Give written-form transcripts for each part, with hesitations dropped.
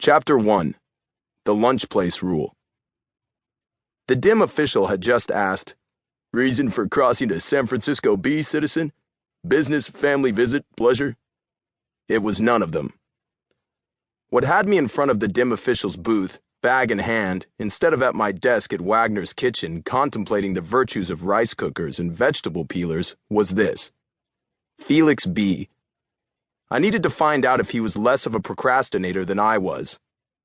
Chapter 1. The Lunch Place Rule. The dim official had just asked, "Reason for crossing to San Francisco B, citizen? Business, family visit, pleasure?" It was none of them. What had me in front of the dim official's booth, bag in hand, instead of at my desk at Wagner's kitchen contemplating the virtues of rice cookers and vegetable peelers, was this: Felix B. I needed to find out if he was less of a procrastinator than I was,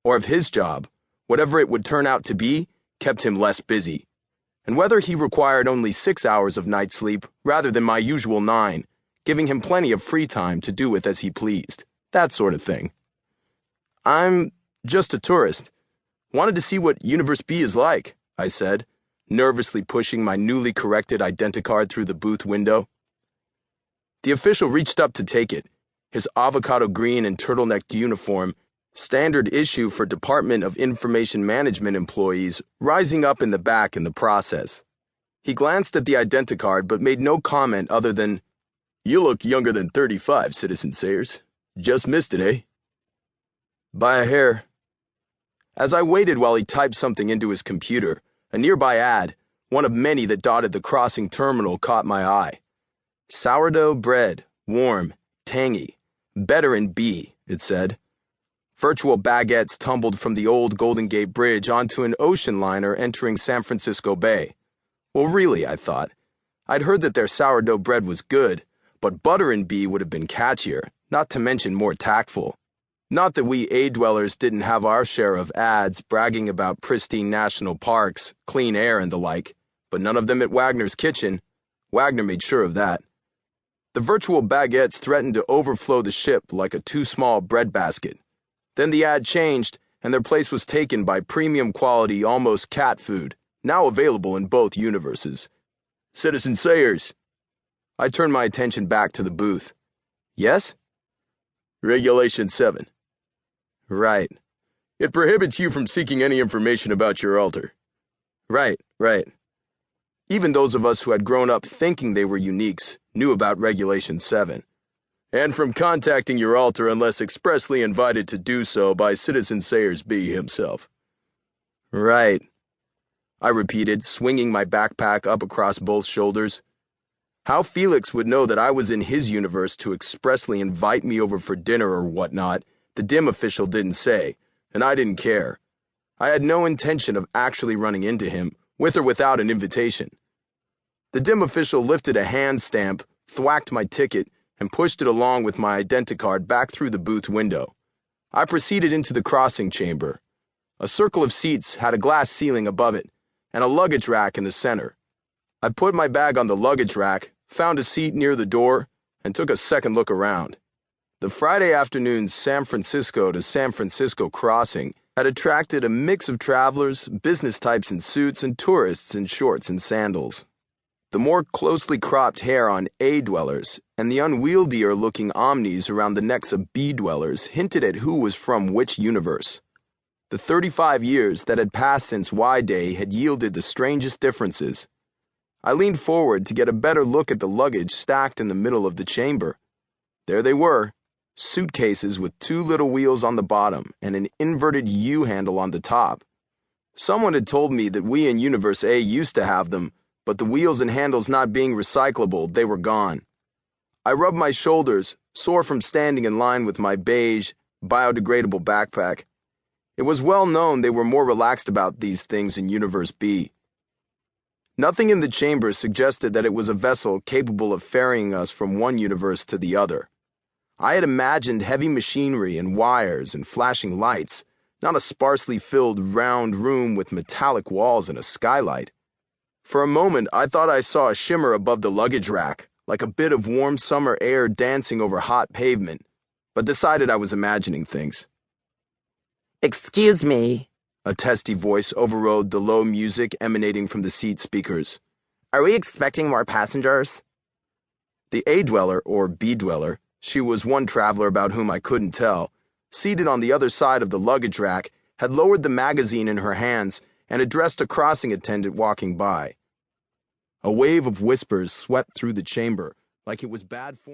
or if his job, whatever it would turn out to be, kept him less busy, and whether he required only 6 hours of night sleep rather than my usual 9, giving him plenty of free time to do with as he pleased, that sort of thing. "I'm just a tourist. Wanted to see what Universe B is like," I said, nervously pushing my newly corrected identicard through the booth window. The official reached up to take it, his avocado green and turtlenecked uniform, standard issue for Department of Information Management employees, rising up in the back in the process. He glanced at the identicard but made no comment other than, "You look younger than 35, Citizen Sayers. Just missed it, eh?" "By a hair." As I waited while he typed something into his computer, a nearby ad, one of many that dotted the crossing terminal, caught my eye. "Sourdough bread, warm, tangy, better in B," it said. Virtual baguettes tumbled from the old Golden Gate Bridge onto an ocean liner entering San Francisco Bay. Well, really, I thought. I'd heard that their sourdough bread was good, but butter in B would have been catchier, not to mention more tactful. Not that we A-dwellers didn't have our share of ads bragging about pristine national parks, clean air, and the like, but none of them at Wagner's kitchen. Wagner made sure of that. The virtual baguettes threatened to overflow the ship like a too-small breadbasket. Then the ad changed, and their place was taken by premium-quality, almost cat food, now available in both universes. "Citizen Sayers." I turned my attention back to the booth. "Yes?" "Regulation 7. "Right. It prohibits you from seeking any information about your altar." Right. Even those of us who had grown up thinking they were uniques knew about Regulation 7. "And from contacting your altar unless expressly invited to do so by Citizen Sayers B himself." "Right," I repeated, swinging my backpack up across both shoulders. How Felix would know that I was in his universe to expressly invite me over for dinner or whatnot, the dim official didn't say, and I didn't care. I had no intention of actually running into him, with or without an invitation. The dim official lifted a hand stamp, thwacked my ticket, and pushed it along with my identicard back through the booth window. I proceeded into the crossing chamber. A circle of seats had a glass ceiling above it, and a luggage rack in the center. I put my bag on the luggage rack, found a seat near the door, and took a second look around. The Friday afternoon San Francisco to San Francisco crossing had attracted a mix of travelers, business types in suits, and tourists in shorts and sandals. The more closely cropped hair on A-dwellers and the unwieldier-looking omnis around the necks of B-dwellers hinted at who was from which universe. The 35 years that had passed since Y-Day had yielded the strangest differences. I leaned forward to get a better look at the luggage stacked in the middle of the chamber. There they were, suitcases with 2 little wheels on the bottom and an inverted U-handle on the top. Someone had told me that we in Universe A used to have them, but the wheels and handles not being recyclable, they were gone. I rubbed my shoulders, sore from standing in line with my beige, biodegradable backpack. It was well known they were more relaxed about these things in Universe B. Nothing in the chamber suggested that it was a vessel capable of ferrying us from one universe to the other. I had imagined heavy machinery and wires and flashing lights, not a sparsely filled round room with metallic walls and a skylight. For a moment, I thought I saw a shimmer above the luggage rack, like a bit of warm summer air dancing over hot pavement, but decided I was imagining things. "Excuse me," a testy voice overrode the low music emanating from the seat speakers. "Are we expecting more passengers?" The A-dweller, or B-dweller, she was one traveler about whom I couldn't tell, seated on the other side of the luggage rack, had lowered the magazine in her hands and addressed a crossing attendant walking by. A wave of whispers swept through the chamber, like it was bad form.